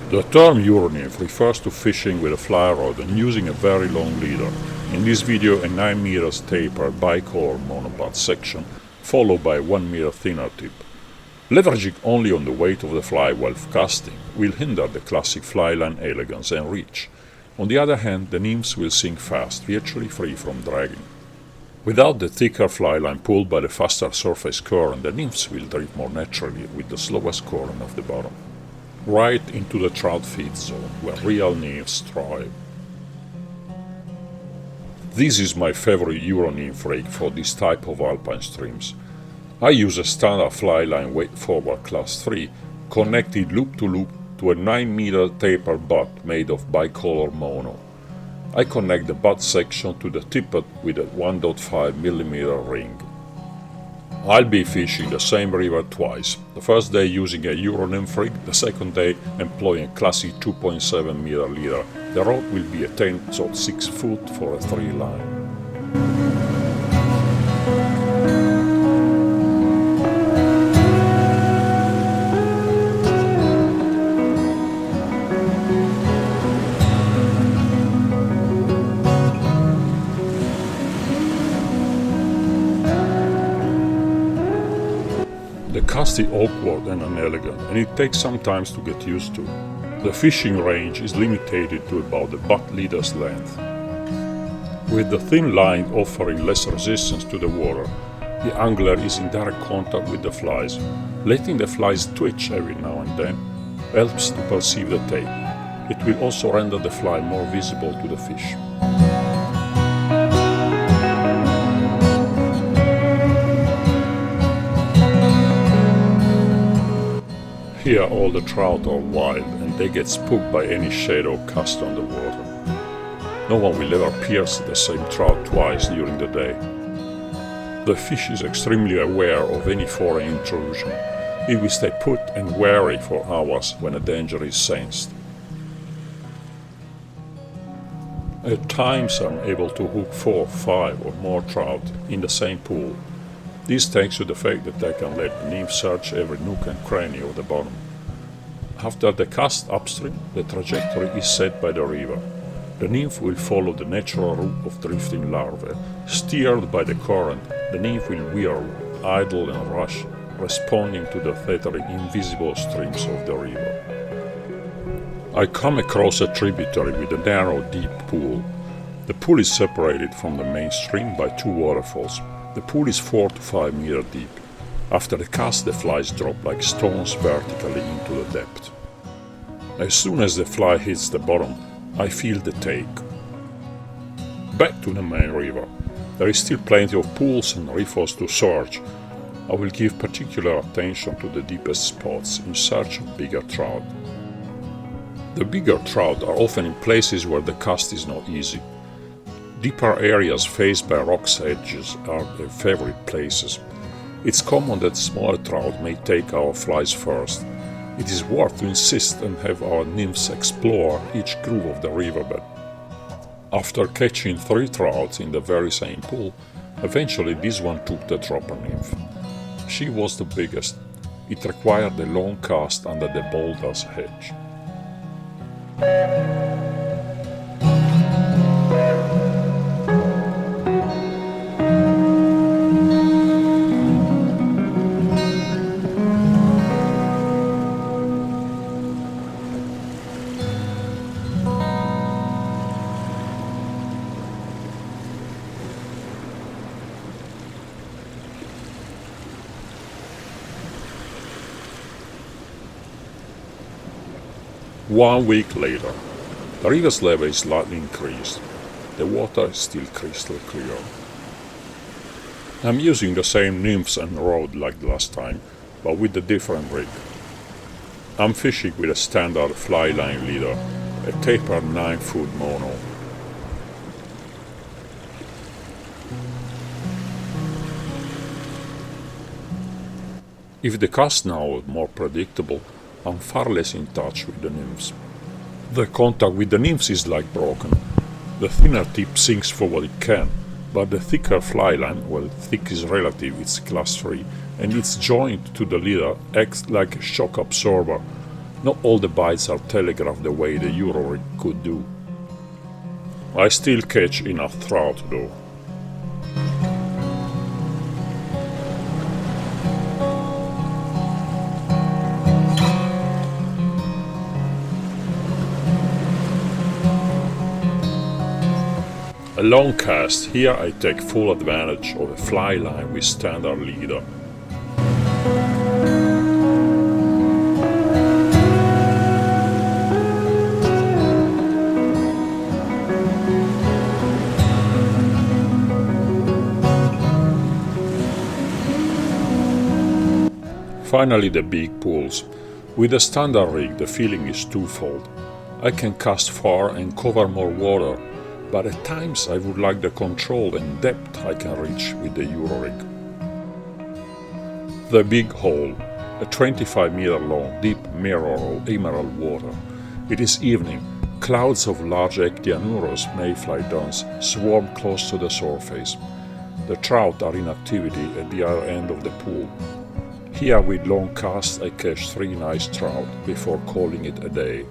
The term EuroNymph refers to fishing with a fly rod and using a very long leader. In this video, a 9 meters tapered bicolor monopod section, followed by a 1 meter thinner tip. Leveraging only on the weight of the fly while casting will hinder the classic fly line elegance and reach. On the other hand, the nymphs will sink fast, virtually free from dragging. Without the thicker fly line pulled by the faster surface current, the nymphs will drift more naturally with the slowest current of the bottom, right into the trout feed zone where real nymphs thrive. This is my favorite EuroNymph rig for this type of alpine streams. I use a standard fly line weight forward class 3 connected loop to loop to a 9 meter tapered butt made of bicolor mono. I connect the butt section to the tippet with a 1.5 millimeter ring. I'll be fishing the same river twice, the first day using a EuroNymph rig, the second day employing a classic 2.7 meter leader. The rod will be a 10/6 foot for a 3 line. The cast is awkward and unelegant, and it takes some time to get used to. The fishing range is limited to about the butt leader's length. With the thin line offering less resistance to the water, the angler is in direct contact with the flies. Letting the flies twitch every now and then helps to perceive the tape. It will also render the fly more visible to the fish. Here all the trout are wild and they get spooked by any shadow cast on the water. No one will ever pierce the same trout twice during the day. The fish is extremely aware of any foreign intrusion. It will stay put and wary for hours when a danger is sensed. At times I'm able to hook 4, 5 or more trout in the same pool. This thanks to the fact that I can let the nymph search every nook and cranny of the bottom. After the cast upstream, the trajectory is set by the river. The nymph will follow the natural route of drifting larvae. Steered by the current, the nymph will whirl, idle and rush, responding to the thetering invisible streams of the river. I come across a tributary with a narrow, deep pool. The pool is separated from the main stream by 2 waterfalls. The pool is 4 to 5 meters deep. After the cast, the flies drop like stones vertically into the depth. As soon as the fly hits the bottom, I feel the take. Back to the main river. There is still plenty of pools and riffles to search. I will give particular attention to the deepest spots in search of bigger trout. The bigger trout are often in places where the cast is not easy. Deeper areas faced by rocks' edges are their favorite places. It's common that smaller trout may take our flies first. It is worth to insist and have our nymphs explore each groove of the riverbed. After catching 3 trouts in the very same pool, eventually this one took the dropper nymph. She was the biggest. It required a long cast under the boulder's hedge. One week later, the river's level is slightly increased. The water is still crystal clear. I'm using the same nymphs and rod like last time, but with a different rig. I'm fishing with a standard fly line leader, a tapered 9-foot mono. If the cast now is more predictable, I'm far less in touch with the nymphs. The contact with the nymphs is like broken. The thinner tip sinks for what it can, but the thicker fly line, well, thick is relative, it's class 3, and its joint to the leader acts like a shock absorber. Not all the bites are telegraphed the way the EuroRig could do. I still catch enough trout though. A long cast, here I take full advantage of a fly line with standard leader. Finally the big pulls. With the standard rig the feeling is twofold. I can cast far and cover more water, but at times I would like the control and depth I can reach with the EuroRig. The big hole, a 25-meter long deep mirror of emerald water. It is evening. Clouds of large Ectianurus mayfly duns swarm close to the surface. The trout are in activity at the other end of the pool. Here with long casts I catch 3 nice trout before calling it a day.